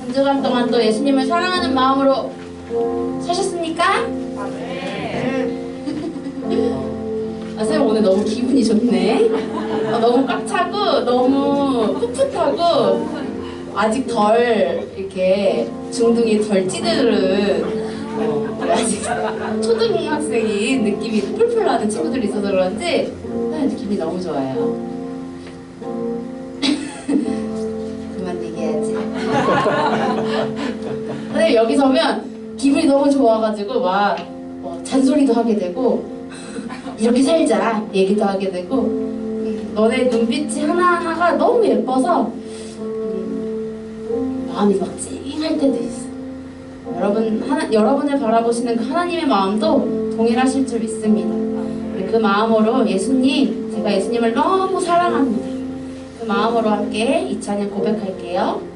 한 주간 동안 또 예수님을 사랑하는 마음으로 사셨습니까? 아, 쌤 오늘 너무 기분이 좋네. 너무 꽉 차고 너무 풋풋하고 아직 덜 이렇게 중둥이 덜 찌르는 아직 초등학생이 느낌이 풀풀 나는 친구들이 있어서 그런지 느낌이 너무 좋아요. 그만 얘기해야지. 근데 여기 서면 기분이 너무 좋아가지고 막 잔소리도 하게 되고 이렇게 살자 얘기도 하게 되고 너네 눈빛이 하나하나가 너무 예뻐서 마음이 막 찡할 때도 있어. 여러분을 바라보시는 그 하나님의 마음도 동일하실 줄 믿습니다. 그 마음으로 제가 예수님을 너무 사랑합니다. 그 마음으로 함께 이 찬양 고백할게요.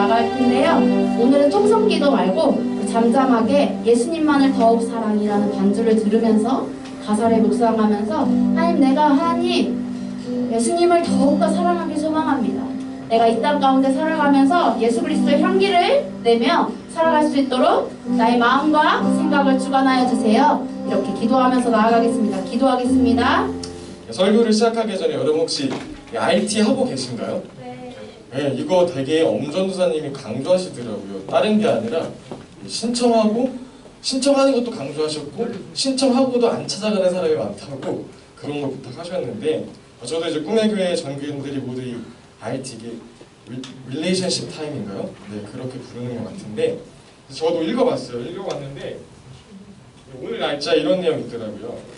나갈 텐데요. 오늘은 통성기도 말고 잠잠하게 예수님만을 더욱 사랑이라는 반주를 들으면서 가사를 묵상하면서 하나님 예수님을 더욱더 사랑하길 소망합니다. 내가 이 땅 가운데 살아가면서 예수 그리스도의 향기를 내며 살아갈 수 있도록 나의 마음과 생각을 주관하여 주세요. 이렇게 기도하면서 나아가겠습니다. 기도하겠습니다. 설교를 시작하기 전에 여러분 혹시 IT 하고 계신가요? 네, 이거 되게 엄전도사님이 강조하시더라고요. 다른 게 아니라 신청하는 것도 강조하셨고 신청하고도 안 찾아가는 사람이 많다고 그런 걸 부탁하셨는데 저도 이제 꿈의 교회 전교인들이 모두 이 IT 이게 릴레이션십 타임인가요? 네, 그렇게 부르는 것 같은데 저도 읽어봤는데 오늘 날짜 이런 내용 있더라고요.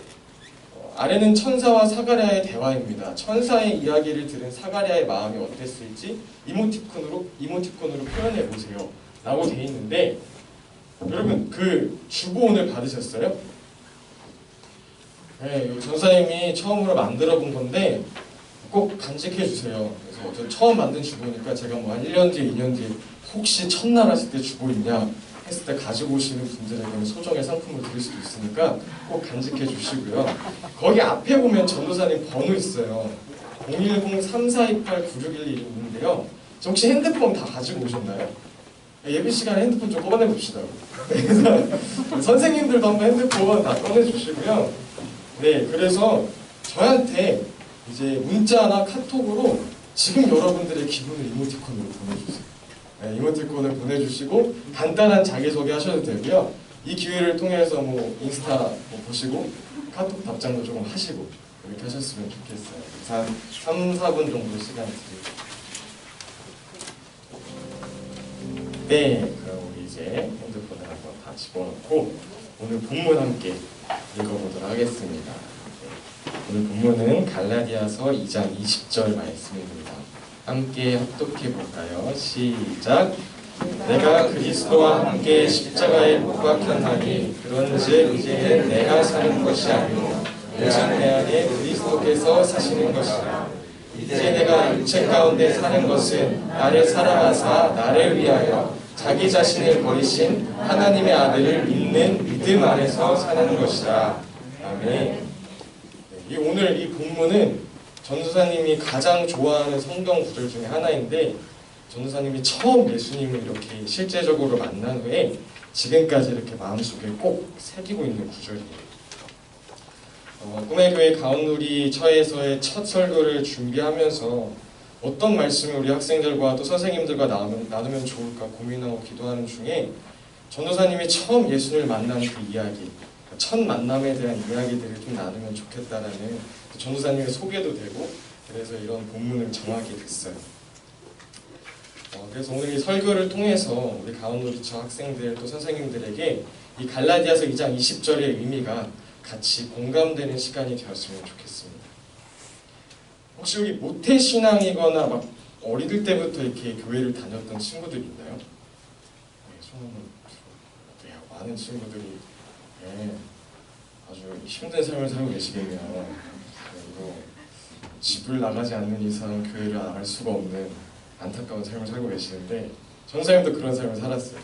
아래는 천사와 사가랴의 대화입니다. 천사의 이야기를 들은 사가랴의 마음이 어땠을지 이모티콘으로 표현해 보세요. 라고 돼 있는데 여러분 그 주보 오늘 받으셨어요? 네, 전사님이 처음으로 만들어 본 건데 꼭 간직해 주세요. 그래서 저 처음 만든 주보니까 제가 뭐 한 1년 뒤에 2년 뒤에 혹시 첫날 하실 때 주보 있냐 했을 때 가지고 오시는 분들에게는 소정의 상품을 드릴 수도 있으니까 꼭 간직해 주시고요. 거기 앞에 보면 전도사님 번호 있어요. 010-3428-9611이 있는데요. 저 혹시 핸드폰 다 가지고 오셨나요? 예비 시간에 핸드폰 좀 꺼내 봅시다. 그래서 선생님들도 한번 핸드폰 다 꺼내 주시고요. 네, 그래서 저한테 이제 문자나 카톡으로 지금 여러분들의 기분을 이모티콘으로 보내주세요. 네, 이모티콘을 보내주시고 간단한 자기소개 하셔도 되고요. 이 기회를 통해서 뭐 인스타 뭐 보시고 카톡 답장도 조금 하시고 이렇게 하셨으면 좋겠어요. 한 3, 4분 정도 시간 드릴게요. 네, 그럼 우리 이제 핸드폰을 한번 다 집어넣고 오늘 본문 함께 읽어보도록 하겠습니다. 네, 오늘 본문은 갈라디아서 2장 20절 말씀입니다. 함께 합독해 볼까요? 시작! 내가 그리스도와 함께 십자가에 못 박혔나니 그런즉 이제 내가 사는 것이 아니요 오직 내 안에 그리스도께서 사시는 것이라. 이제 내가 육체 가운데 사는 것은 나를 사랑하사 나를 위하여 자기 자신을 버리신 하나님의 아들을 믿는 믿음 안에서 사는 것이라. 아멘. 네, 오늘 이 본문은 전도사님이 가장 좋아하는 성경 구절 중에 하나인데 전도사님이 처음 예수님을 이렇게 실제적으로 만난 후에 지금까지 이렇게 마음속에 꼭 새기고 있는 구절이에요. 꿈의 교회 가온누리 처에서의 첫 설교를 준비하면서 어떤 말씀을 우리 학생들과 또 선생님들과 나누면 좋을까 고민하고 기도하는 중에 전도사님이 처음 예수님을 만난 그 이야기, 첫 만남에 대한 이야기들을 좀 나누면 좋겠다라는 전도사님의 소개도 되고 그래서 이런 본문을 정하게 됐어요. 그래서 오늘 이 설교를 통해서 우리 가온누리처 학생들 또 선생님들에게 이 갈라디아서 2장 20절의 의미가 같이 공감되는 시간이 되었으면 좋겠습니다. 혹시 여기 모태신앙이거나 막 어리들 때부터 이렇게 교회를 다녔던 친구들 있나요? 네, 손 한번 들어볼게요. 많은 친구들이 네, 아주 힘든 삶을 살고 계시겠네요. 그리고 집을 나가지 않는 이상 교회를 나갈 수가 없는 안타까운 삶을 살고 계시는데 전사님도 그런 삶을 살았어요.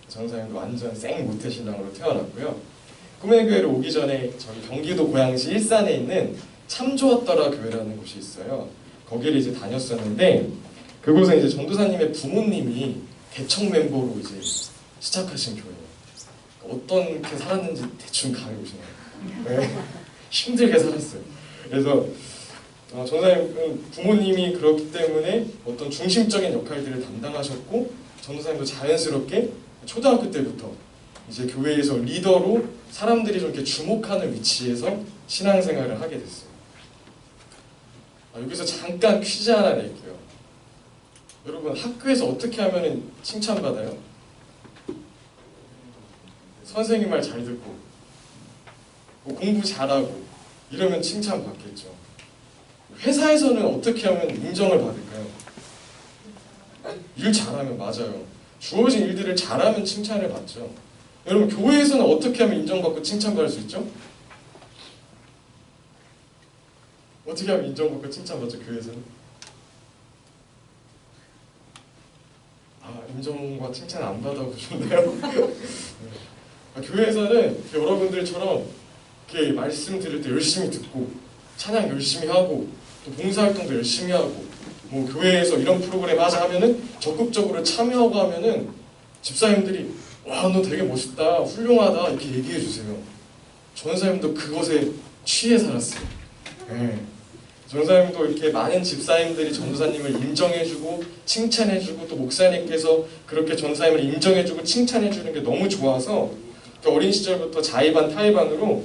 전사님도 완전 생 모태신앙으로 태어났고요. 꿈의 교회를 오기 전에 저희 경기도 고양시 일산에 있는 참 좋았더라 교회라는 곳이 있어요. 거기를 이제 다녔었는데 그곳은 이제 전도사님의 부모님이 개척 멤버로 이제 시작하신 교회예요. 어떻게 살았는지 대충 감이 오시나요? 네. 힘들게 살았어요. 그래서 전도사님 부모님이 그렇기 때문에 어떤 중심적인 역할들을 담당하셨고 전도사님도 자연스럽게 초등학교 때부터 이제 교회에서 리더로 사람들이 좀 이렇게 주목하는 위치에서 신앙생활을 하게 됐어요. 여기서 잠깐 퀴즈 하나 낼게요. 여러분 학교에서 어떻게 하면 칭찬받아요? 선생님 말 잘 듣고 뭐 공부 잘하고 이러면 칭찬받겠죠. 회사에서는 어떻게 하면 인정을 받을까요? 일 잘하면 맞아요. 주어진 일들을 잘하면 칭찬을 받죠. 여러분 교회에서는 어떻게 하면 인정받고 칭찬받을 수 있죠? 어떻게 하면 인정받고 칭찬받죠? 교회에서는? 인정과 칭찬 안 받아보셨나요? 교회에서는 여러분들처럼 이렇게 말씀 들을 때 열심히 듣고 찬양 열심히 하고 또 봉사활동도 열심히 하고 뭐 교회에서 이런 프로그램 하자 하면은 적극적으로 참여하고 하면은 집사님들이 와, 너 되게 멋있다, 훌륭하다 이렇게 얘기해 주세요. 전사님도 그것에 취해 살았어요. 네. 전사님도 이렇게 많은 집사님들이 전도사님을 인정해주고 칭찬해주고 또 목사님께서 그렇게 전사님을 인정해주고 칭찬해주는 게 너무 좋아서 어린 시절부터 자의반 타의반으로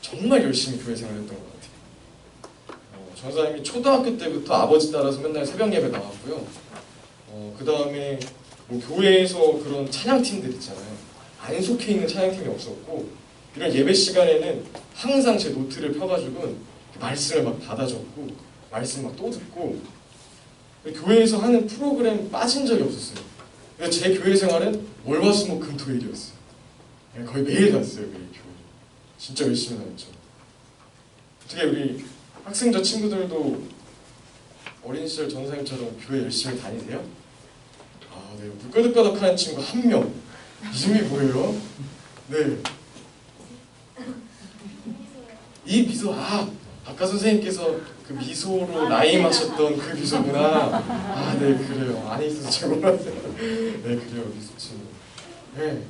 정말 열심히 교회 생활했던 것 같아요. 전사님이 초등학교 때부터 아버지 따라서 맨날 새벽 예배 나왔고요. 그 다음에 뭐 교회에서 그런 찬양팀들 있잖아요. 안 속해 있는 찬양팀이 없었고 이런 예배 시간에는 항상 제 노트를 펴가지고 말씀을 막 받아 적고 말씀 막 또 듣고 교회에서 하는 프로그램 빠진 적이 없었어요. 제 교회 생활은 월화수목금토일이었어요. 거의 매일 갔어요. 매일 교회. 진짜 열심히 다녔죠. 어떻게 우리 학생자 친구들도 어린 시절 전사님처럼 교회 열심히 다니세요? 아, 네. 끄덕끄덕하는 친구 한 명. 이름이 뭐예요? 네. 이 미소, 아까 선생님께서 그 미소로 나임하셨던 그 미소구나. 아, 네, 그래요. 안에 있어서 잘 몰랐어요. 네, 그래요. 미소 친구. 네.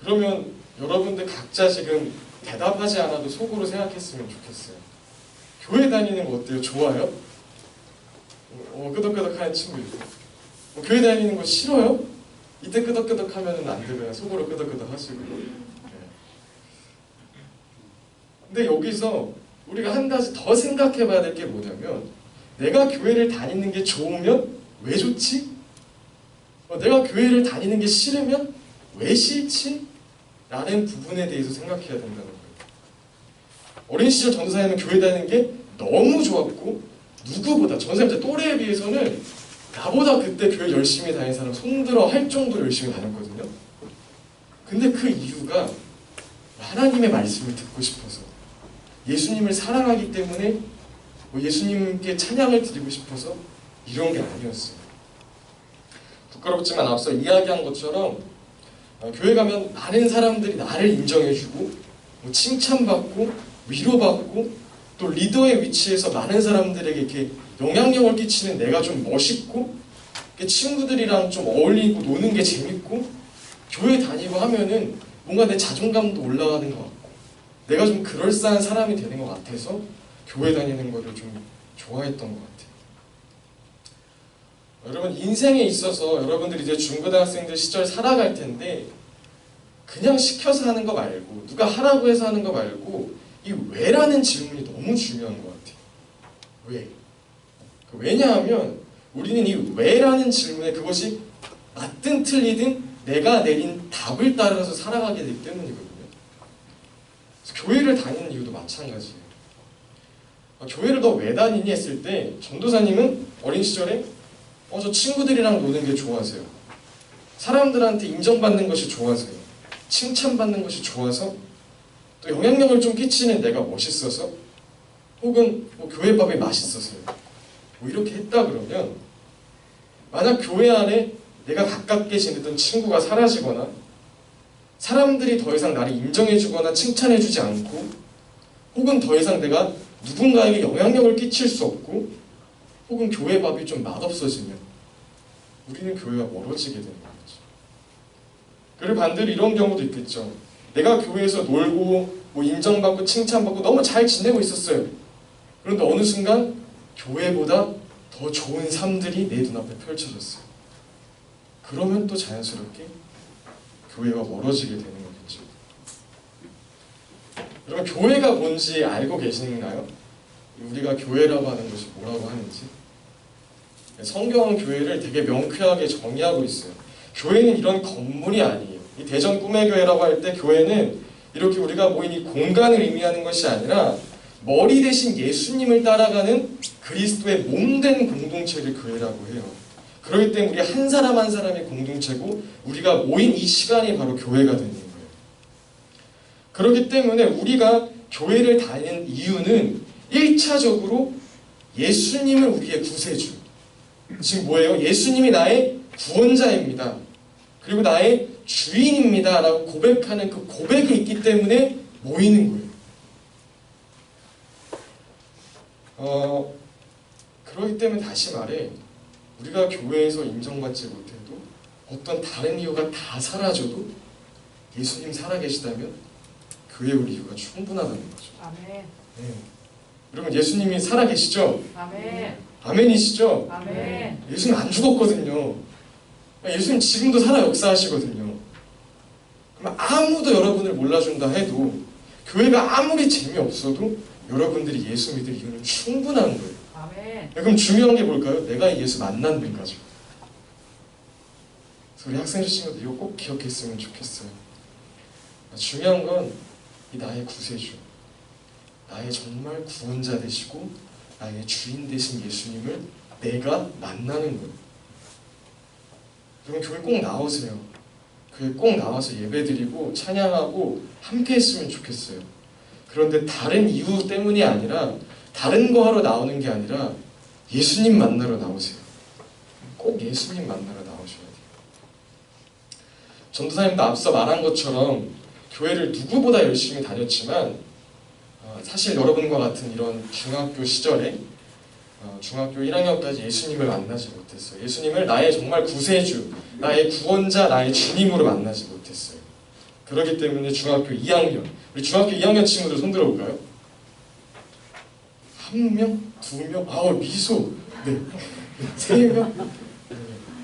그러면 여러분들 각자 지금 대답하지 않아도 속으로 생각했으면 좋겠어요. 교회 다니는 거 어때요? 좋아요? 끄덕끄덕하는 친구 있고. 교회 다니는 거 싫어요? 이때 끄덕끄덕 하면은 안 되고요. 속으로 끄덕끄덕 하시고. 네. 근데 여기서 우리가 한 가지 더 생각해 봐야 될 게 뭐냐면 내가 교회를 다니는 게 좋으면 왜 좋지? 내가 교회를 다니는 게 싫으면 왜 싫지? 라는 부분에 대해서 생각해야 된다는 거예요. 어린 시절 전도사님은 교회 다니는 게 너무 좋았고 누구보다 전도사님 또래에 비해서는 나보다 그때 교회 열심히 다니는 사람 손들어 할 정도로 열심히 다녔거든요. 근데 그 이유가 하나님의 말씀을 듣고 싶어서 예수님을 사랑하기 때문에 예수님께 찬양을 드리고 싶어서 이런 게 아니었어요. 부끄럽지만 앞서 이야기한 것처럼 교회 가면 많은 사람들이 나를 인정해주고 칭찬받고 위로받고 또 리더의 위치에서 많은 사람들에게 이렇게 영향력을 끼치는 내가 좀 멋있고 친구들이랑 좀 어울리고 노는 게 재밌고 교회 다니고 하면은 뭔가 내 자존감도 올라가는 것 같고 내가 좀 그럴싸한 사람이 되는 것 같아서 교회 다니는 거를 좀 좋아했던 것 같아요. 여러분 인생에 있어서 여러분들이 이제 중고등학생들 시절 살아갈 텐데 그냥 시켜서 하는 거 말고 누가 하라고 해서 하는 거 말고 이 왜라는 질문이 너무 중요한 것 같아요. 왜? 왜냐하면 우리는 이 왜라는 질문에 그것이 맞든 틀리든 내가 내린 답을 따라서 살아가게 되기 때문이거든요. 그래서 교회를 다니는 이유도 마찬가지예요. 교회를 너 왜 다니니 했을 때 전도사님은 어린 시절에 저 친구들이랑 노는 게 좋아서요. 사람들한테 인정받는 것이 좋아서요. 칭찬받는 것이 좋아서 또 영향력을 좀 끼치는 내가 멋있어서 혹은 교회 밥이 맛있어서요. 이렇게 했다 그러면 만약 교회 안에 내가 가깝게 지내던 친구가 사라지거나 사람들이 더 이상 나를 인정해주거나 칭찬해주지 않고 혹은 더 이상 내가 누군가에게 영향력을 끼칠 수 없고 혹은 교회 밥이 좀 맛없어지면 우리는 교회가 멀어지게 되는 거죠. 그리고 반대로 이런 경우도 있겠죠. 내가 교회에서 놀고 인정받고 칭찬받고 너무 잘 지내고 있었어요. 그런데 어느 순간 교회보다 더 좋은 삶들이 내 눈앞에 펼쳐졌어요. 그러면 또 자연스럽게 교회가 멀어지게 되는 거겠죠. 여러분 교회가 뭔지 알고 계시나요? 우리가 교회라고 하는 것이 뭐라고 하는지. 성경은 교회를 되게 명쾌하게 정의하고 있어요. 교회는 이런 건물이 아니에요. 이 대전 꿈의 교회라고 할 때 교회는 이렇게 우리가 모인 이 공간을 의미하는 것이 아니라 머리 대신 예수님을 따라가는 그리스도의 몸된 공동체를 교회라고 해요. 그렇기 때문에 우리 한 사람 한 사람의 공동체고 우리가 모인 이 시간이 바로 교회가 되는 거예요. 그렇기 때문에 우리가 교회를 다니는 이유는 1차적으로 예수님을 우리의 구세주, 지금 뭐예요? 예수님이 나의 구원자입니다. 그리고 나의 주인입니다 라고 고백하는 그 고백이 있기 때문에 모이는 거예요. 그렇기 때문에 다시 말해, 우리가 교회에서 인정받지 못해도 어떤 다른 이유가 다 사라져도 예수님 살아계시다면 교회 올 이유가 충분하다는 거죠. 아멘. 네. 여러분, 예수님이 살아계시죠? 아멘. 아멘이시죠? 아멘. 예수님 안 죽었거든요. 예수님 지금도 살아 역사하시거든요. 그럼 아무도 여러분을 몰라준다 해도, 교회가 아무리 재미없어도 여러분들이 예수 믿을 이유는 충분한 거예요. 아멘. 그럼 중요한 게 뭘까요? 내가 예수 만난 데까지. 그래서 우리 학생들 친구들 이거 꼭 기억했으면 좋겠어요. 중요한 건 이 나의 구세주, 나의 정말 구원자 되시고 나의 주인 되신 예수님을 내가 만나는 거예요. 여러분, 교회 꼭 나오세요. 교회 꼭 나와서 예배드리고 찬양하고 함께 했으면 좋겠어요. 그런데 다른 이유 때문이 아니라, 다른 거 하러 나오는 게 아니라 예수님 만나러 나오세요. 꼭 예수님 만나러 나오셔야 돼요. 전도사님도 앞서 말한 것처럼 교회를 누구보다 열심히 다녔지만, 사실 여러분과 같은 이런 중학교 시절에 중학교 1학년까지 예수님을 만나지 못했어요. 예수님을 나의 정말 구세주, 나의 구원자, 나의 주님으로 만나지 못했어요. 그렇기 때문에 중학교 2학년, 우리 중학교 2학년 친구들 손 들어볼까요? 1명? 2명? 아우, 미소! 네. 3명?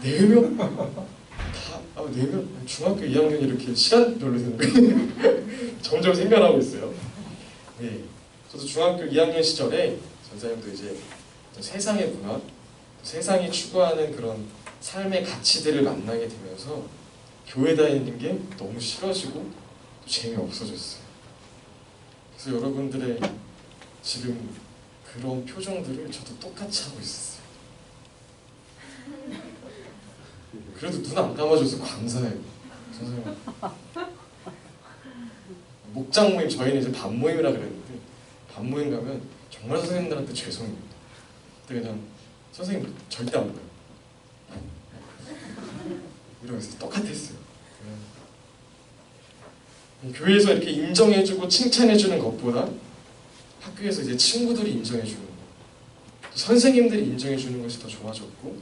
4명? 다, 4명? 중학교 2학년 이렇게 시간별로 되는 거예요. 점점 생겨나고 있어요. 네. 저도 중학교 2학년 시절에 전사님도 이제 세상의 문화, 세상이 추구하는 그런 삶의 가치들을 만나게 되면서 교회 다니는 게 너무 싫어지고 또 재미없어졌어요. 그래서 여러분들의 지금 그런 표정들을 저도 똑같이 하고 있었어요. 그래도 눈 안 감아줘서 감사해요. 선생님. 목장 모임, 저희는 이제 반 모임이라 그랬는데, 반 모임 가면 정말 선생님들한테 죄송해요. 그때 그냥 선생님 절대 안 봐요. 이러면서 똑같았어요. 교회에서 이렇게 인정해주고 칭찬해주는 것보다 학교에서 이제 친구들이 인정해주는 거, 선생님들이 인정해주는 것이 더 좋아졌고,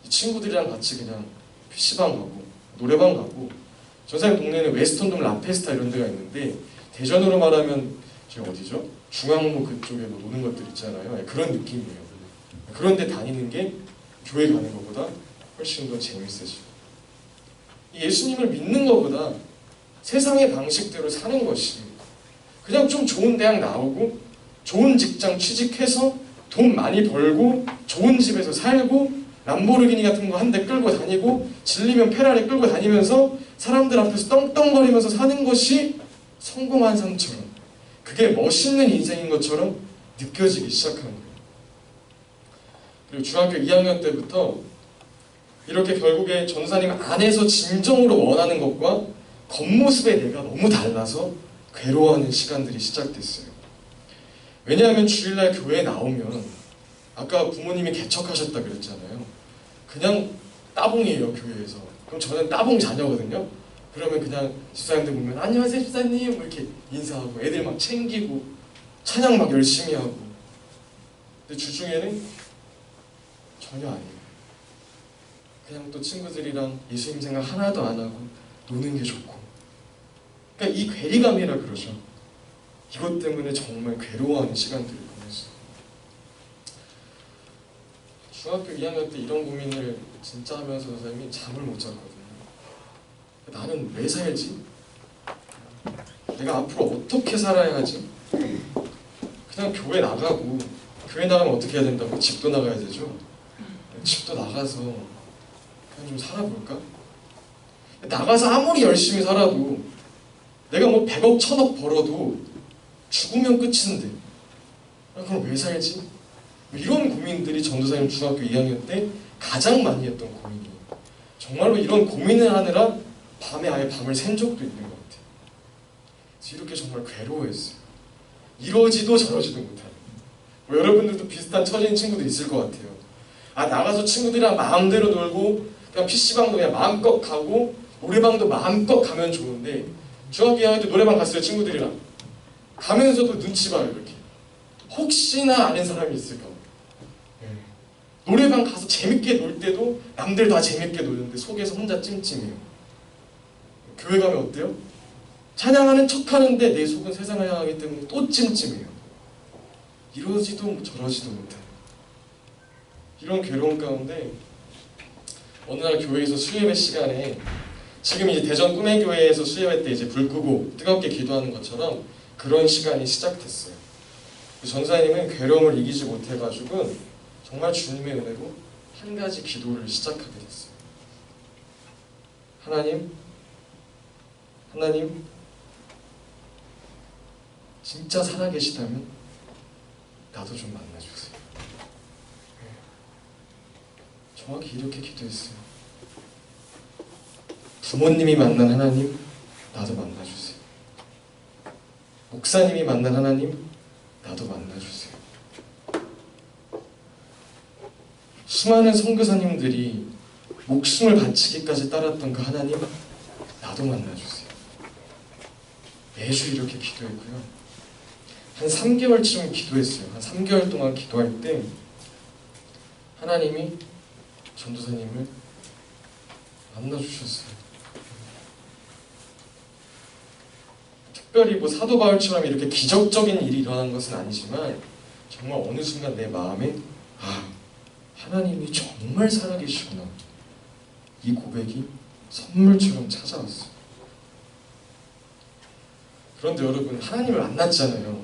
이 친구들이랑 같이 그냥 PC방 가고 노래방 가고, 전사님 동네에는 웨스턴돔 라페스타 이런 데가 있는데, 대전으로 말하면 저기 어디죠? 중앙로 그쪽에 뭐 노는 것들 있잖아요. 그런 느낌이에요. 그런데 다니는 게 교회 가는 것보다 훨씬 더 재밌으시고, 예수님을 믿는 것보다 세상의 방식대로 사는 것이, 그냥 좀 좋은 대학 나오고 좋은 직장 취직해서 돈 많이 벌고 좋은 집에서 살고 람보르기니 같은 거 한 대 끌고 다니고 질리면 페라리 끌고 다니면서 사람들 앞에서 떵떵거리면서 사는 것이 성공한 삶처럼, 그게 멋있는 인생인 것처럼 느껴지기 시작하는 거예요. 그리고 중학교 2학년 때부터 이렇게 결국에 전사님 안에서 진정으로 원하는 것과 겉모습의 내가 너무 달라서 괴로워하는 시간들이 시작됐어요. 왜냐하면 주일날 교회에 나오면, 아까 부모님이 개척하셨다 그랬잖아요. 그냥 따봉이에요, 교회에서. 그럼 저는 따봉 자녀거든요. 그러면 그냥 집사님들 보면 안녕하세요 집사님 이렇게 인사하고 애들 막 챙기고 찬양 막 열심히 하고. 근데 주중에는 전혀 아니에요. 그냥 또 친구들이랑 예수님 생각 하나도 안 하고 노는 게 좋고. 그러니까 이 괴리감이라 그러죠. 이것 때문에 정말 괴로워하는 시간들을 보냈어요. 중학교 2학년 때 이런 고민을 진짜 하면서 선생님이 잠을 못 잤거든요. 나는 왜 살지? 내가 앞으로 어떻게 살아야 하지? 그냥 교회 나가고, 교회 나가면 어떻게 해야 된다고? 집도 나가야 되죠. 집도 나가서 그냥 좀 살아볼까? 나가서 아무리 열심히 살아도 내가 뭐 100억 1000억 벌어도 죽으면 끝인데 그럼 왜 살지? 이런 고민들이 전도사님 중학교 2학년 때 가장 많이 했던 고민이에요. 정말로 이런 고민을 하느라 밤에 아예 밤을 샌 적도 있는 것 같아요. 그래서 이렇게 정말 괴로워했어요. 이러지도 저러지도 못하는. 여러분들도 비슷한 처지인 친구들 있을 것 같아요. 나가서 친구들이랑 마음대로 놀고 그냥 PC방도 그냥 마음껏 가고 노래방도 마음껏 가면 좋은데 중학교 2학년 때 노래방 갔어요. 친구들이랑. 가면서도 눈치 봐요. 이렇게. 혹시나 아는 사람이 있을까 봐. 노래방 가서 재밌게 놀 때도 남들 다 재밌게 노는데 속에서 혼자 찜찜해요. 교회 가면 어때요? 찬양하는 척하는데 내 속은 세상을 향하기 때문에 또 찜찜해요. 이러지도 저러지도 못해요. 이런 괴로움 가운데 어느 날 교회에서 수예배 시간에 지금 이제 대전 꿈의 교회에서 수예배 때 이제 불 끄고 뜨겁게 기도하는 것처럼 그런 시간이 시작됐어요. 전사님은 괴로움을 이기지 못해가지고 정말 주님의 은혜로 한 가지 기도를 시작하게 됐어요. 하나님, 진짜 살아계시다면 나도 좀 만나주세요. 정확히 이렇게 기도했어요. 부모님이 만난 하나님, 나도 만나주세요. 목사님이 만난 하나님, 나도 만나주세요. 수많은 선교사님들이 목숨을 바치기까지 따랐던 그 하나님, 나도 만나주세요. 매주 이렇게 기도했고요. 한 3개월쯤 기도했어요. 한 3개월 동안 기도할 때 하나님이 전도사님을 만나주셨어요. 특별히 뭐 사도 바울처럼 이렇게 기적적인 일이 일어난 것은 아니지만 정말 어느 순간 내 마음에 하나님이 정말 살아계시구나, 이 고백이 선물처럼 찾아왔어요. 그런데 여러분, 하나님을 만났잖아요.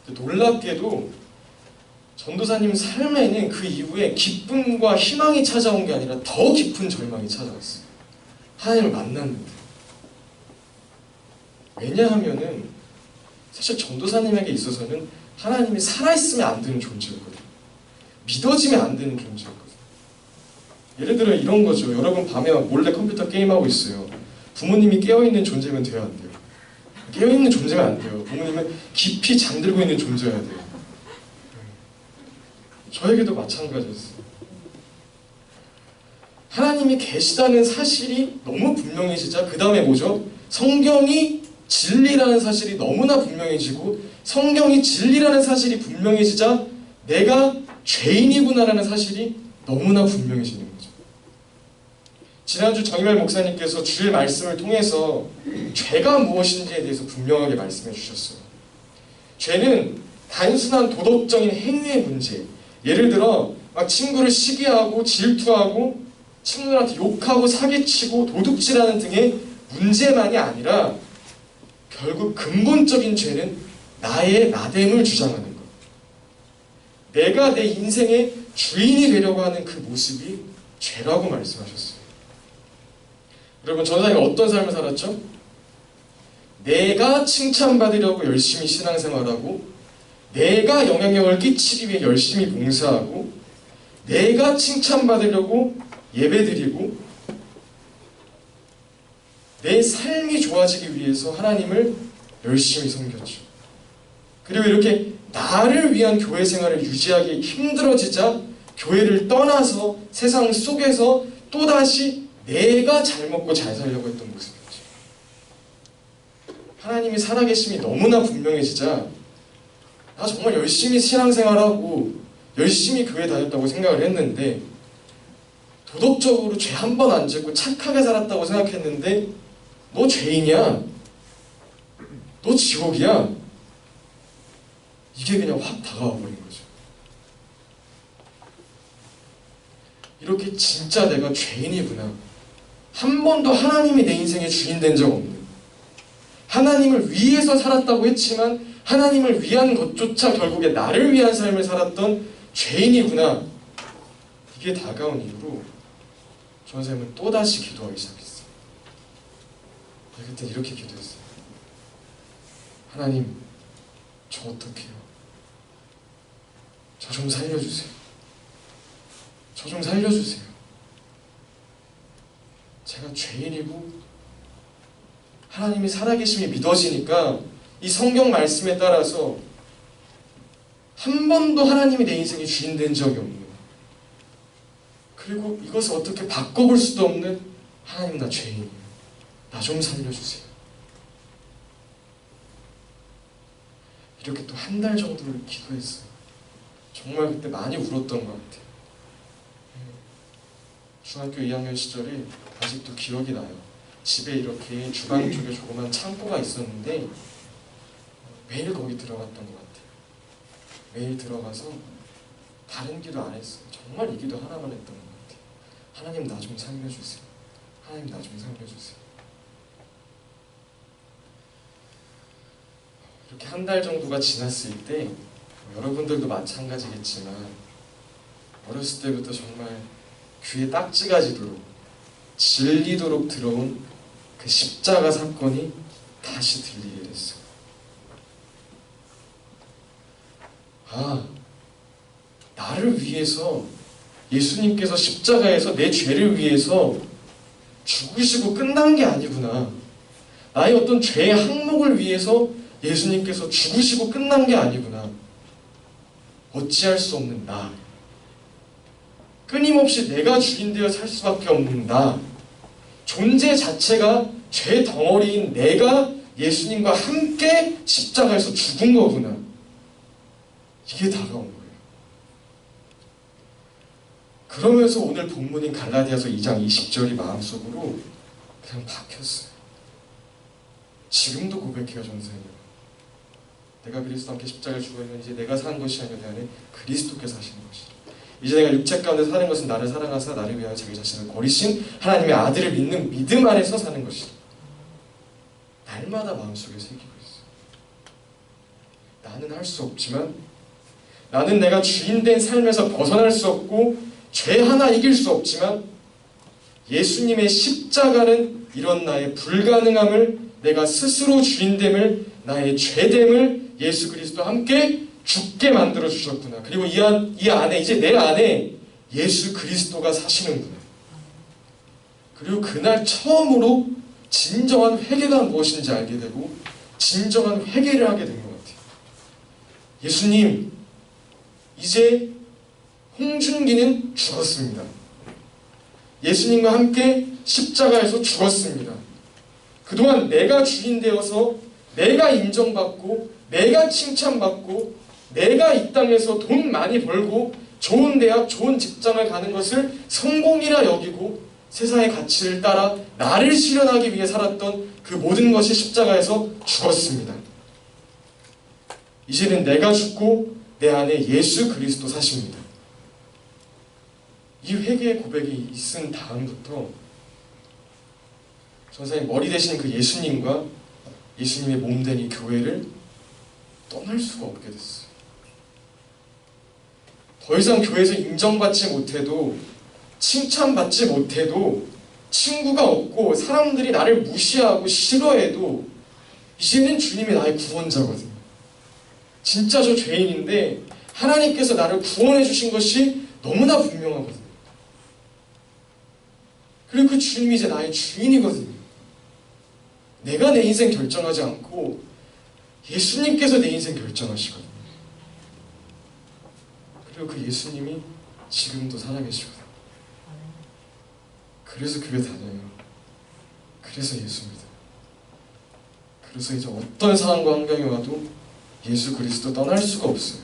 놀랍게도 전도사님 삶에는 그 이후에 기쁨과 희망이 찾아온 게 아니라 더 깊은 절망이 찾아왔어요. 하나님을 만났는데. 왜냐하면은 사실 전도사님에게 있어서는 하나님이 살아있으면 안 되는 존재였거든요. 믿어지면 안 되는 존재였거든요. 예를 들어 이런 거죠. 여러분 밤에 몰래 컴퓨터 게임하고 있어요. 부모님이 깨어있는 존재면 돼야 안 돼요. 깨어있는 존재면 안 돼요. 부모님은 깊이 잠들고 있는 존재여야 돼요. 저에게도 마찬가지였어요. 하나님이 계시다는 사실이 너무 분명해지자 그 다음에 뭐죠? 성경이 진리라는 사실이 너무나 분명해지고 성경이 진리라는 사실이 분명해지자 내가 죄인이구나라는 사실이 너무나 분명해지는 거죠. 지난주 정의말 목사님께서 주일 말씀을 통해서 죄가 무엇인지에 대해서 분명하게 말씀해 주셨어요. 죄는 단순한 도덕적인 행위의 문제, 예를 들어 막 친구를 시기하고 질투하고 친구들한테 욕하고 사기치고 도둑질하는 등의 문제만이 아니라 결국 근본적인 죄는 나의 나됨을 주장하는 것, 내가 내 인생의 주인이 되려고 하는 그 모습이 죄라고 말씀하셨어요. 여러분, 전사님은 어떤 삶을 살았죠? 내가 칭찬받으려고 열심히 신앙생활하고 내가 영향력을 끼치기 위해 열심히 봉사하고 내가 칭찬받으려고 예배드리고 내 삶이 좋아지기 위해서 하나님을 열심히 섬겼죠. 그리고 이렇게 나를 위한 교회 생활을 유지하기 힘들어지자 교회를 떠나서 세상 속에서 또다시 내가 잘 먹고 잘 살려고 했던 모습이었죠. 하나님이 살아계심이 너무나 분명해지자 나 정말 열심히 신앙생활하고 열심히 교회 다녔다고 생각을 했는데 도덕적으로 죄 한 번 안 짓고 착하게 살았다고 생각했는데 너 죄인이야? 너 지옥이야? 이게 그냥 확 다가와 버린 거죠. 이렇게 진짜 내가 죄인이구나, 한 번도 하나님이 내 인생의 주인 된 적 없는, 하나님을 위해서 살았다고 했지만 하나님을 위한 것조차 결국에 나를 위한 삶을 살았던 죄인이구나, 이게 다가온 이후로 전사님은 또다시 기도하기 시작했어요. 그때 이렇게 기도했어요. 하나님, 저 어떡해요? 저 좀 살려주세요. 저 좀 살려주세요. 제가 죄인이고 하나님이 살아계심이 믿어지니까 이 성경 말씀에 따라서 한 번도 하나님이 내 인생의 주인 된 적이 없는, 그리고 이것을 어떻게 바꿔볼 수도 없는 하나님, 나 죄인이에요. 나 좀 살려주세요. 이렇게 또 한 달 정도를 기도했어요. 정말 그때 많이 울었던 것 같아요. 중학교 2학년 시절에 아직도 기억이 나요. 집에 이렇게 주방 쪽에 조그만 창고가 있었는데 매일 거기 들어갔던 것 같아요. 매일 들어가서 다른 기도 안 했어요. 정말 이 기도 하나만 했던 것 같아요. 하나님, 나 좀 살려주세요. 하나님, 나 좀 살려주세요. 이렇게 한 달 정도가 지났을 때 여러분들도 마찬가지겠지만 어렸을 때부터 정말 귀에 딱지가 지도록 질리도록 들어온 그 십자가 사건이 다시 들리게 됐어요. 아, 나를 위해서 예수님께서 십자가에서 내 죄를 위해서 죽으시고 끝난 게 아니구나. 나의 어떤 죄의 항목을 위해서 예수님께서 죽으시고 끝난 게 아니구나. 어찌할 수 없는 나, 끊임없이 내가 주인 되어 살 수밖에 없는 나, 존재 자체가 죄 덩어리인 내가 예수님과 함께 십자가에서 죽은 거구나. 이게 다가온 거예요. 그러면서 오늘 본문인 갈라디아서 2장 20절이 마음속으로 그냥 박혔어요. 지금도 고백해요, 전사님. 내가 그리스도와 함께 십자가에 죽어있는 이제 내가 사는 것이 아니라 내 안에 그리스도께서 사시는 것이라. 이제 내가 육체 가운데 사는 것은 나를 사랑하사 나를 위하여 자기 자신을 버리신 하나님의 아들을 믿는 믿음 안에서 사는 것이라. 날마다 마음속에 새기고 있어요. 나는 할 수 없지만, 나는 내가 주인된 삶에서 벗어날 수 없고 죄 하나 이길 수 없지만, 예수님의 십자가는 이런 나의 불가능함을, 내가 스스로 주인됨을, 나의 죄됨을 예수 그리스도와 함께 죽게 만들어 주셨구나. 그리고 이 안에, 이제 내 안에 예수 그리스도가 사시는구나. 그리고 그날 처음으로 진정한 회개가 무엇인지 알게 되고 진정한 회개를 하게 된 것 같아요. 예수님, 이제 홍준기는 죽었습니다. 예수님과 함께 십자가에서 죽었습니다. 그동안 내가 주인 되어서 내가 인정받고 내가 칭찬받고 내가 이 땅에서 돈 많이 벌고 좋은 대학, 좋은 직장을 가는 것을 성공이라 여기고 세상의 가치를 따라 나를 실현하기 위해 살았던 그 모든 것이 십자가에서 죽었습니다. 이제는 내가 죽고 내 안에 예수 그리스도 사십니다. 이 회개의 고백이 있은 다음부터 전사님 머리 대신 그 예수님과 예수님의 몸된 이 교회를 떠날 수가 없게 됐어요. 더 이상 교회에서 인정받지 못해도 칭찬받지 못해도 친구가 없고 사람들이 나를 무시하고 싫어해도 이제는 주님이 나의 구원자거든요. 진짜 저 죄인인데 하나님께서 나를 구원해 주신 것이 너무나 분명하거든요. 그리고 그 주님이 이제 나의 주인이거든요. 내가 내 인생 결정하지 않고 예수님께서 내 인생 결정하시거든요. 그리고 그 예수님이 지금도 살아계시거든요. 그래서 교회 다녀요. 그래서 예수입니다. 그래서 이제 어떤 상황과 환경이 와도 예수 그리스도 떠날 수가 없어요.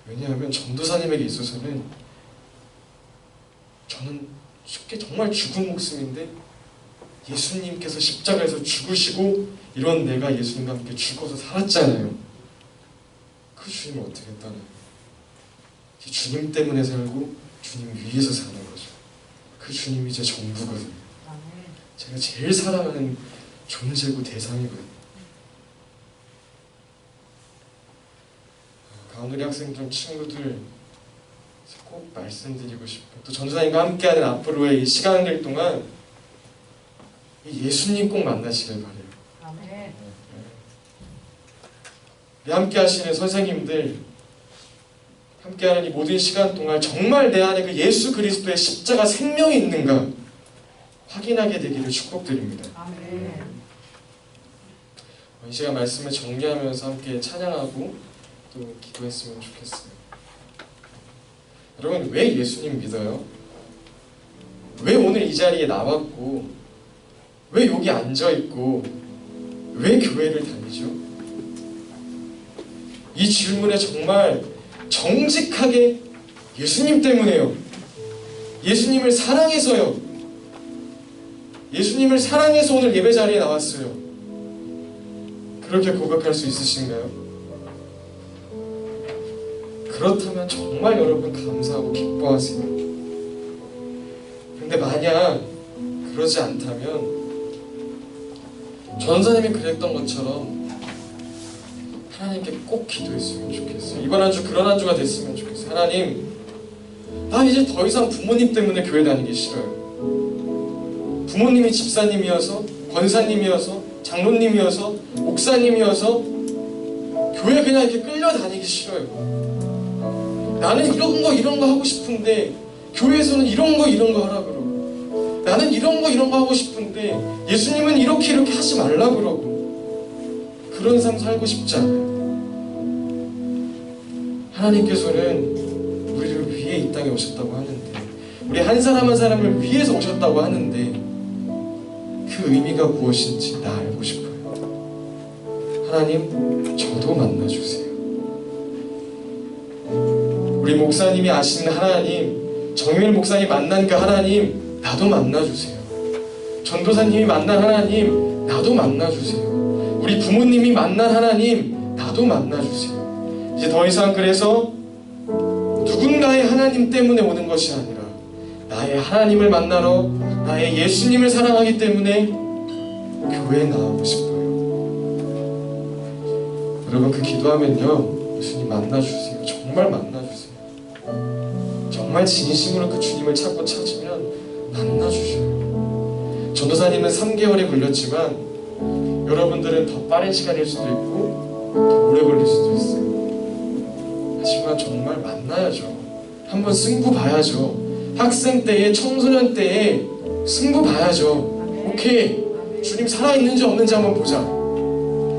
왜냐하면 전도사님에게 있어서는 저는 쉽게 정말 죽은 목숨인데 예수님께서 십자가에서 죽으시고 이런 내가 예수님과 함께 죽어서 살았잖아요. 그 주님을 어떻게 떠나요? 주님 때문에 살고 주님 위해서 사는 거죠. 그 주님이 제 전부거든요. 제가 제일 사랑하는 존재고 대상이거든요. 가운데 학생들 친구들 꼭 말씀드리고 싶어요. 또 전도사님과 함께하는 앞으로의 이 시간들 동안 이 예수님 꼭 만나시길 바래요. 아멘. 함께 하시는 선생님들, 함께하는 이 모든 시간 동안 정말 내 안에 그 예수 그리스도의 십자가 생명이 있는가 확인하게 되기를 축복드립니다. 아멘. 이 시간 말씀을 정리하면서 함께 찬양하고 또 기도했으면 좋겠어요. 여러분, 왜 예수님 믿어요? 왜 오늘 이 자리에 나왔고 왜 여기 앉아있고 왜 교회를 다니죠? 이 질문에 정말 정직하게 예수님 때문에요. 예수님을 사랑해서요. 예수님을 사랑해서 오늘 예배 자리에 나왔어요. 그렇게 고백할 수 있으신가요? 그렇다면 정말 여러분 감사하고 기뻐하세요. 근데 만약 그러지 않다면 전사님이 그랬던 것처럼 하나님께 꼭 기도했으면 좋겠어요. 이번 한 주 그런 한 주가 됐으면 좋겠어요. 하나님, 나 이제 더 이상 부모님 때문에 교회 다니기 싫어요. 부모님이 집사님이어서, 권사님이어서, 장로님이어서, 목사님이어서 교회 그냥 이렇게 끌려다니기 싫어요. 나는 이런 거 하고 싶은데 교회에서는 이런 거 하라 그러고, 나는 이런 거 하고 싶은데 예수님은 이렇게 하지 말라 그러고, 그런 삶 살고 싶지 않아요. 하나님께서는 우리를 위해 이 땅에 오셨다고 하는데, 우리 한 사람 한 사람을 위해서 오셨다고 하는데 그 의미가 무엇인지 나 알고 싶어요. 하나님, 저도 만나주세요. 우리 목사님이 아시는 하나님, 정유일 목사님 만난 그 하나님, 나도 만나주세요. 전도사님이 만난 하나님, 나도 만나주세요. 우리 부모님이 만난 하나님, 나도 만나주세요. 이제 더 이상 그래서 누군가의 하나님 때문에 오는 것이 아니라 나의 하나님을 만나러, 나의 예수님을 사랑하기 때문에 교회에 나오고 싶어요. 여러분, 그 기도하면요, 예수님 만나주세요. 정말 만나주세요. 정말 진심으로 그 주님을 찾고 찾으면 만나주셔요. 전도사님은 3개월이 걸렸지만 여러분들은 더 빠른 시간일 수도 있고 더 오래 걸릴 수도 있어요. 하지만 정말 만나야죠. 한번 승부 봐야죠. 학생 때에, 청소년 때에 승부 봐야죠. 오케이, 주님 살아있는지 없는지 한번 보자.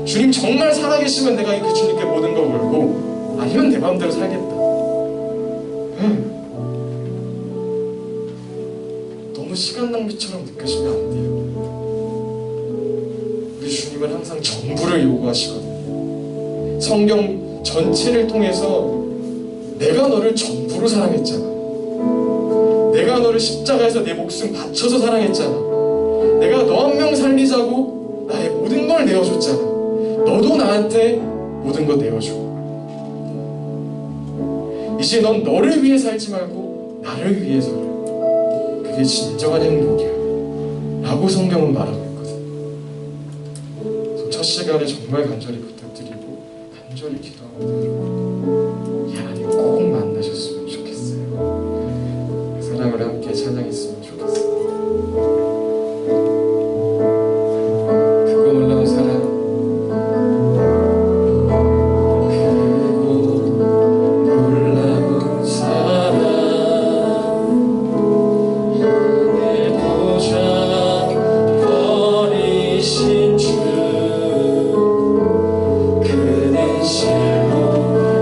주님 정말 살아계시면 내가 그 주님께 모든 걸 걸고, 아니면 내 마음대로 살겠다. 너무 시간 낭비처럼 느껴지면 안 돼요. 우리 주님은 항상 전부를 요구하시거든요. 성경 전체를 통해서 내가 너를 전부로 사랑했잖아. 내가 너를 십자가에서 내 목숨 바쳐서 사랑했잖아. 내가 너 한 명 살리자고 나의 모든 걸 내어줬잖아. 너도 나한테 모든 거 내어줘. 이제 넌 너를 위해 살지 말고 나를 위해 살아. 그게 진정한 행복이야 라고 성경은 말하고 있거든. 그래서 첫 시간에 정말 간절히 부탁드리고 간절히 기도합니다. 하나님 꼭 만나셨으면 좋겠어요. 사랑을 함께 찬양했으면 좋겠어요. 크고 놀라운 사랑, 그는 실로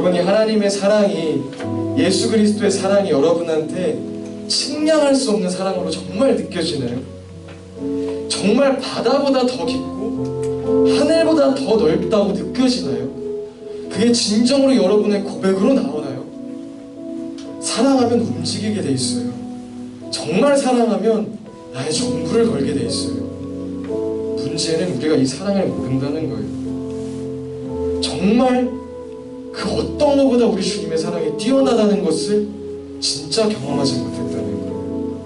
여러분, 이 하나님의 사랑이, 예수 그리스도의 사랑이 여러분한테 측량할 수 없는 사랑으로 정말 느껴지나요? 정말 바다보다 더 깊고 하늘보다 더 넓다고 느껴지나요? 그게 진정으로 여러분의 고백으로 나오나요? 사랑하면 움직이게 돼 있어요. 정말 사랑하면 나의 전부를 걸게 돼 있어요. 문제는 우리가 이 사랑을 모른다는 거예요. 정말 그 어떤 것보다 우리 주님의 사랑이 뛰어나다는 것을 진짜 경험하지 못했다는 거예요.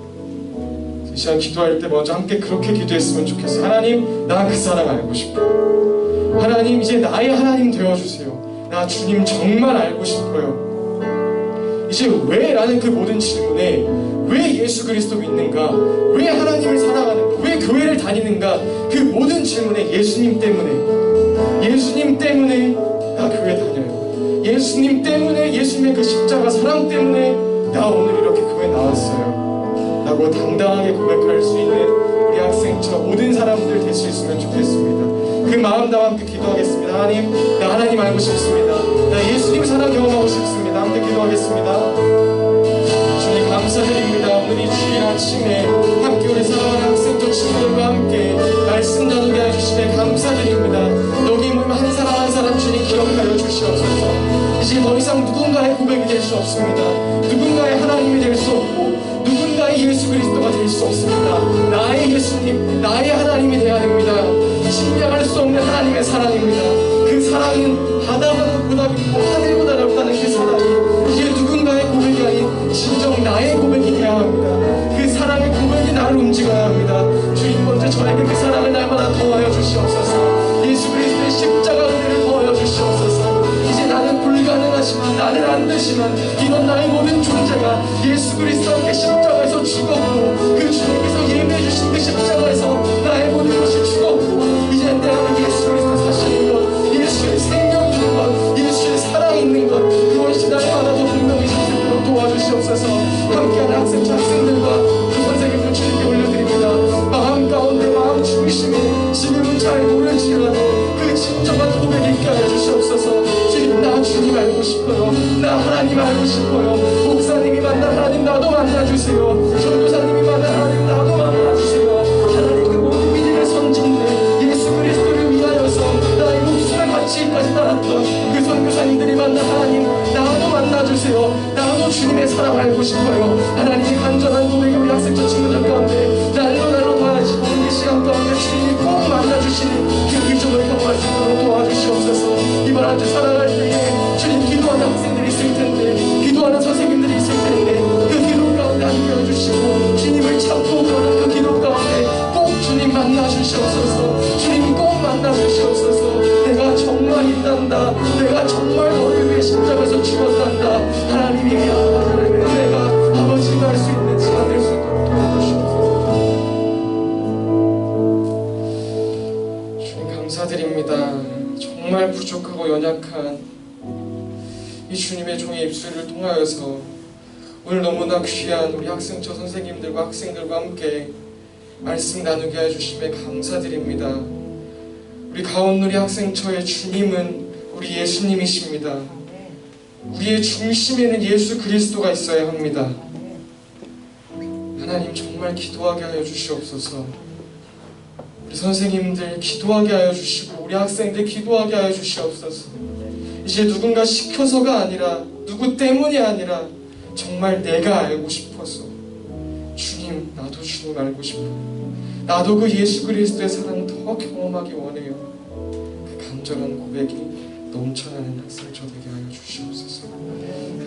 이 시간 기도할 때 먼저 함께 그렇게 기도했으면 좋겠어요. 하나님, 나 그 사랑 알고 싶어요. 하나님, 이제 나의 하나님 되어주세요. 나 주님 정말 알고 싶어요. 이제 왜? 라는 그 모든 질문에 왜 예수 그리스도 믿는가? 왜 하나님을 사랑하는가? 왜 교회를 다니는가? 그 모든 질문에 예수님 때문에 나 교회 다녀요. 예수님 때문에, 예수님의 그 십자가 사랑 때문에 나 오늘 이렇게 교회 나왔어요 라고 당당하게 고백할 수 있는 우리 학생처럼 모든 사람들 될 수 있으면 좋겠습니다. 그 마음 다 함께 기도하겠습니다. 하나님, 나 하나님 알고 싶습니다. 나 예수님 사랑 경험하고 싶습니다. 함께 기도하겠습니다. 주님 감사드립니다. 오늘 이 주일 아침에 함께 우리 사랑하는 학생들 친구들과 함께 말씀 나누게 해주시면 감사드립니다. 여기 모임 한 사람 한 사람 주님 기억하여 주시옵소서. 이제 더 이상 누군가의 고백이 될 수 없습니다. 누군가의 하나님이 될 수 없고 누군가의 예수 그리스도가 될 수 없습니다. 나의 예수님, 나의 하나님이 되어야 됩니다. 침략할 수 없는 하나님의 사랑입니다. 그 사랑은 바다보다 깊고 하늘보다 넓다는 그 사랑이 이제 누군가의 고백이 아닌 진정 나의 고백이 되어야 합니다. 그 사랑의 고백이 나를 움직여야 합니다. 주님 먼저 저에게 그 사랑을 날마다 더하여 주시옵소서. 예수 그리스도의 십자가 은혜를 더하여 주시옵소서. 이제 나는 불가능하지만, 나는 안 되지만 이런 나의 모든 존재가 예수 그리스도와 함께 십자가에서 죽었고 그 주님께서 예배해 주신 그 십자가에서 나의 모든 것이 죽었고 이제 내 안에 예수 그리스도 사시는 것, 예수의 생명 있는 것, 예수의 사랑 있는 것, 그것이 날마다 더 분명히 생기도록 도와주시옵소서. 함께하는 학생들과 그 선생님들 주님께 올려드립니다. 마음 가운데 마음 중심에 지금은 잘 모르지만 그 진정한 고백이 있게 하여 주시옵소서. 주님, 나 주님 알고 싶어요. 나 하나님 알고 싶어요. 목사님이 만난 하나님 나도 만나주세요. 전도사님이 만난 하나님 나도 만나주세요. 하나님, 그 모든 믿음의 선진들 예수 그리스도를 위하여서 나의 목숨을 바치기까지 따랐던 그 선교사님들이 만난 하나님 나도 만나주세요. 나도 주님의 사랑 알고 싶어요. 하나님의 간절한 고백이 우리 학생들 친구들 가운데 날로 더해지고 이 시간 가운데 주님이 꼭 만나주시는 그 기적을 경험할 수 있도록 도와주시옵소서. 이번 한 주 살아갈 때에 주님 기도하는 학생들이 있을 텐데, 기도하는 선생님들이 있을 텐데 그 기도 가운데 함께 해주시고 주님을 찾고 그러는 그 기도 가운데 꼭 주님 만나주시옵소서. 주님 꼭 만나주시옵소서. 내가 정말 있단다. 내가 정말 너를 위해 십자가에서 죽었단다. 하나님이 미안하다. 하나님의 은혜가 아버지가 할 수 있는 시간 될 수 있도록 도와주시옵소서. 주님 감사드립니다. 정말 부족하고 연약한 이 주님의 종의 입술을 통하여서 오늘 너무나 귀한 우리 학생처 선생님들과 학생들과 함께 말씀 나누게 해주심에 감사드립니다. 우리 가온누리 학생처의 주님은 우리 예수님이십니다. 우리의 중심에는 예수 그리스도가 있어야 합니다. 하나님, 정말 기도하게 하여 주시옵소서. 우리 선생님들 기도하게 하여 주시고 우리 학생들 기도하게 하여 주시옵소서. 이제 누군가 시켜서가 아니라, 누구 때문이 아니라 정말 내가 알고 싶어서, 주님, 나도 주님 알고 싶어요. 나도 그 예수 그리스도의 사랑 더 경험하기 원해요. 그 간절한 고백이 넘쳐나는 학생처 되게 하여 주시옵소서.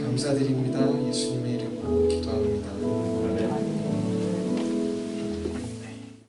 감사드립니다. 예수님의 이름으로 기도합니다.